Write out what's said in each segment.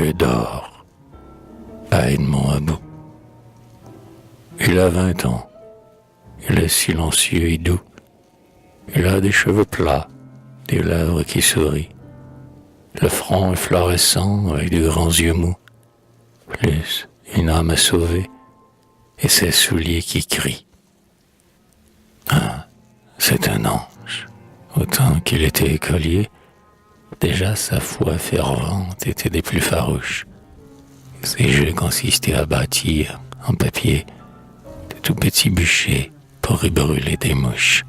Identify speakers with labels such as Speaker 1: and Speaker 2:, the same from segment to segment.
Speaker 1: et dort à Edmond About. Il a 20 ans. Il est silencieux et doux. Il a des cheveux plats, des lèvres qui sourient, le front efflorescent avec de grands yeux mous, plus une âme à sauver et ses souliers qui crient. Ah, c'est un ange. Autant qu'il était écolier, déjà sa foi fervente était des plus farouches. Ses jeux consistaient à bâtir, en papier, de tout petits bûchers pour y brûler des mouches.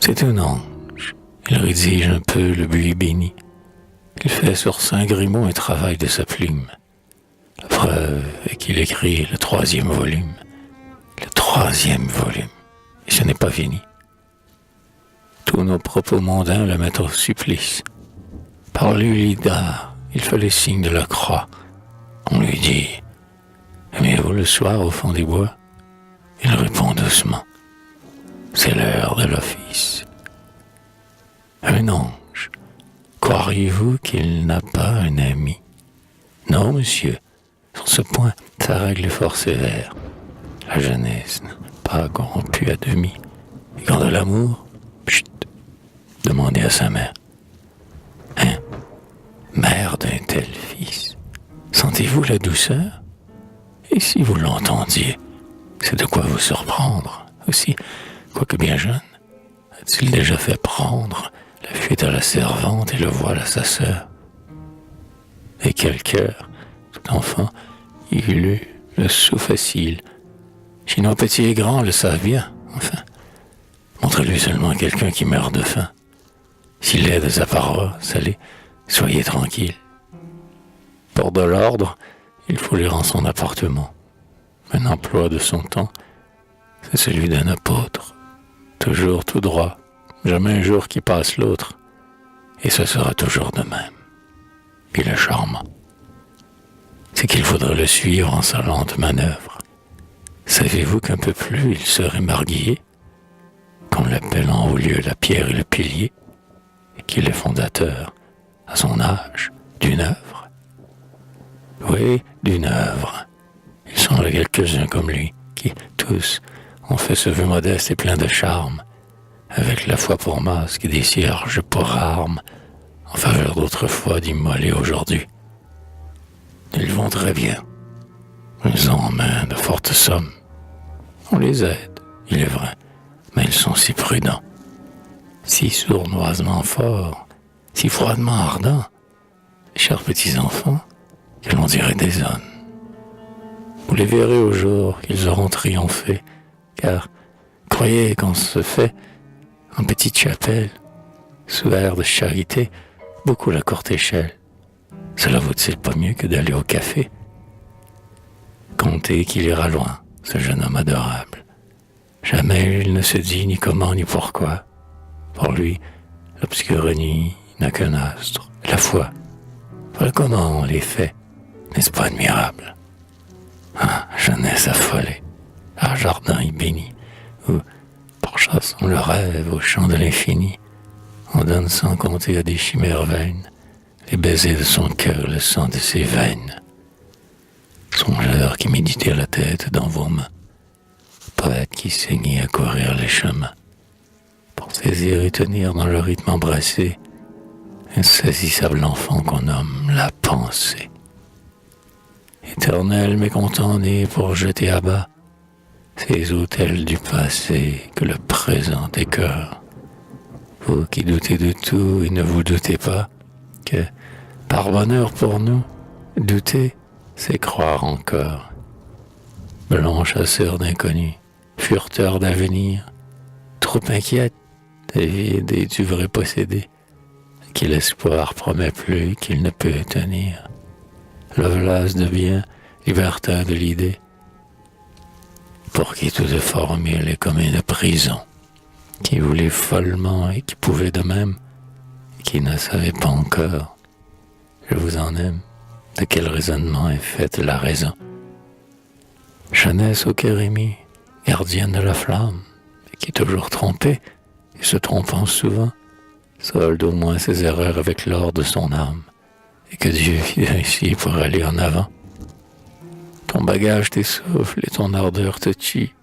Speaker 1: C'est un ange. Il rédige un peu le buis béni. Il fait sur Saint-Grimont un travail de sa plume. La preuve est qu'il écrit le 3e volume. Le 3e volume. Et ce n'est pas fini. Tous nos propos mondains le mettent au supplice. Par l'Ulida, il fait le signe de la croix. On lui dit « Aimez-vous le soir au fond des bois ?» Il répond doucement « C'est l'heure de l'office. » Un ange, croiriez-vous qu'il n'a pas un ami? Non, monsieur, sur ce point, sa règle est fort sévère. La jeunesse n'est pas corrompue à demi. Et quand de l'amour, chut, demandez à sa mère. Hein? Mère d'un tel fils, sentez-vous la douceur? Et si vous l'entendiez, c'est de quoi vous surprendre. Aussi, quoique bien jeune, a-t-il déjà fait prendre la fuite à la servante et le voile à sa sœur? Et quel cœur, tout enfant, il eut le sou facile. Sinon, petits et grands le savent bien, enfin. Montrez-lui seulement quelqu'un qui meurt de faim. S'il est de sa parole, allez, soyez tranquille. Pour de l'ordre, il faut lui rendre son appartement. Un emploi de son temps, c'est celui d'un apôtre. Toujours tout droit, jamais un jour qui passe l'autre. Et ce sera toujours de même. Puis le charmant, c'est qu'il faudrait le suivre en sa lente manœuvre. Savez-vous qu'un peu plus il serait marguillé, qu'on l'appelle en haut lieu la pierre et le pilier, et qu'il est fondateur, à son âge, d'une œuvre? Oui, d'une œuvre. Il sont là quelques-uns comme lui, qui, tous, ont fait ce vœu modeste et plein de charme, avec la foi pour masque et des cierges pour armes, en faveur d'autrefois d'immoler aujourd'hui. Ils vont très bien. Ils ont en main de fortes sommes. On les aide, il est vrai, mais ils sont si prudents, si sournoisement forts, si froidement ardents, chers petits enfants, que l'on dirait des hommes. Vous les verrez au jour qu'ils auront triomphé, car croyez qu'on se fait, en petite chapelle, sous air de charité, beaucoup la courte échelle. Cela vaut-il pas mieux que d'aller au café? Comptez qu'il ira loin, ce jeune homme adorable. Jamais il ne se dit ni comment ni pourquoi. Pour lui, l'obscure nuit n'a qu'un astre, la foi. Voilà comment on les fait, n'est-ce pas admirable? Ah, jeunesse affolée, ah, jardin béni, où, pourchassant le rêve au chant de l'infini, on donne sans compter à des chimères vaines les baisers de son cœur, le sang de ses veines. Songeurs qui méditez la tête dans vos mains, poètes qui saignez à courir les chemins, pour saisir et tenir dans le rythme embrassé insaisissable enfant qu'on nomme la pensée. Éternel mécontent né pour jeter à bas ces autels du passé que le présent décore. Vous qui doutez de tout et ne vous doutez pas que, par bonheur pour nous, douter, c'est croire encore. Blanc chasseur d'inconnus, fureteur d'avenir, trop inquiète, avide et du vrai possédé, qui l'espoir promet plus qu'il ne peut tenir. Lovelace de bien, libertin de l'idée, pour qui tout est formule est comme une prison, qui voulait follement et qui pouvait de même, et qui ne savait pas encore. Je vous en aime, de quel raisonnement est faite la raison. Jeunesse au cœur émis, gardienne de la flamme, et qui est toujours trompée, et se trompant souvent, solde au moins ses erreurs avec l'or de son âme, et que Dieu vient ici pour aller en avant. Ton bagage t'essouffle et ton ardeur te tue.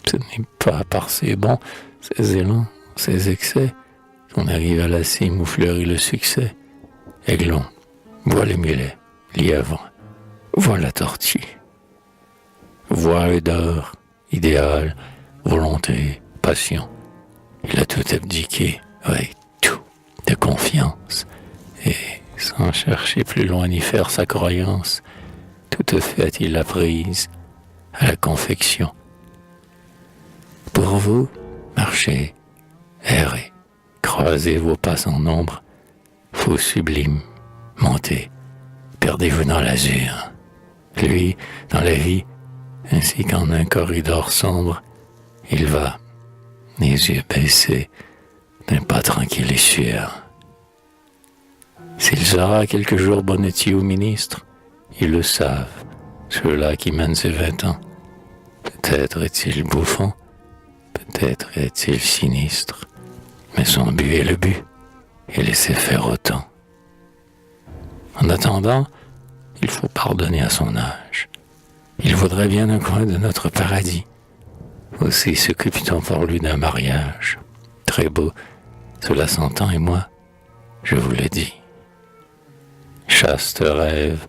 Speaker 1: Ce n'est pas par ses bons, ses élans, ses excès qu'on arrive à la cime où fleurit le succès. Aiglon, vois les mulets, lièvre, vois la tortue. Vois d'or, idéal, volonté, passion. Il a tout abdiqué, oui, tout, de confiance. Et sans chercher plus loin ni faire sa croyance, toute fait il a prise à la confection. Pour vous, marchez, errez, croisez vos pas sans nombre, faux sublimes, montez, perdez-vous dans l'azur. Lui, dans la vie, ainsi qu'en un corridor sombre, il va, les yeux baissés, d'un pas tranquille et sûr. S'il sera quelque jour bonnetier ou ministre, ils le savent, ceux-là qui mènent ses 20 ans. Peut-être est-il bouffon, peut-être est-il sinistre, mais son but est le but, et laisser faire autant. En attendant, il faut pardonner à son âge. Il vaudrait bien un coin de notre paradis. Aussi s'occupe-t-on pour lui d'un mariage. Très beau, cela s'entend et moi, je vous le dis. Chaste rêve,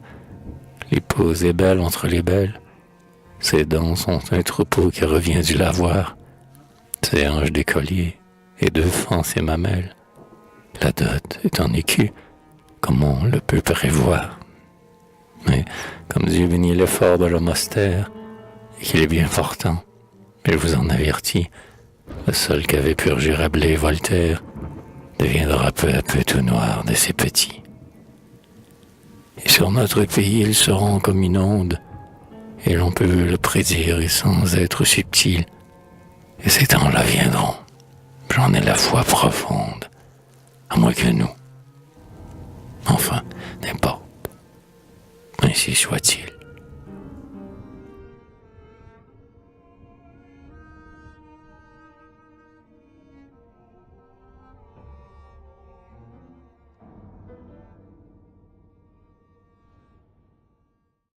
Speaker 1: l'épouse est belle entre les belles. Ses dents sont un troupeau qui revient du lavoir. Ses hanches d'écolier et 2 francs ses mamelles. La dot est en écu, comme on le peut prévoir. Mais comme Dieu bénit l'effort de l'homme austère, et qu'il est bien portant, il vous en avertit, le sol qu'avait purgé Rabelais et Voltaire deviendra peu à peu tout noir de ses petits. Et sur notre pays, ils seront comme une onde, et l'on peut le prédire et sans être subtil. Et ces temps-là viendront. J'en ai la foi profonde, à moins que nous. Enfin, n'importe. Ainsi soit-il.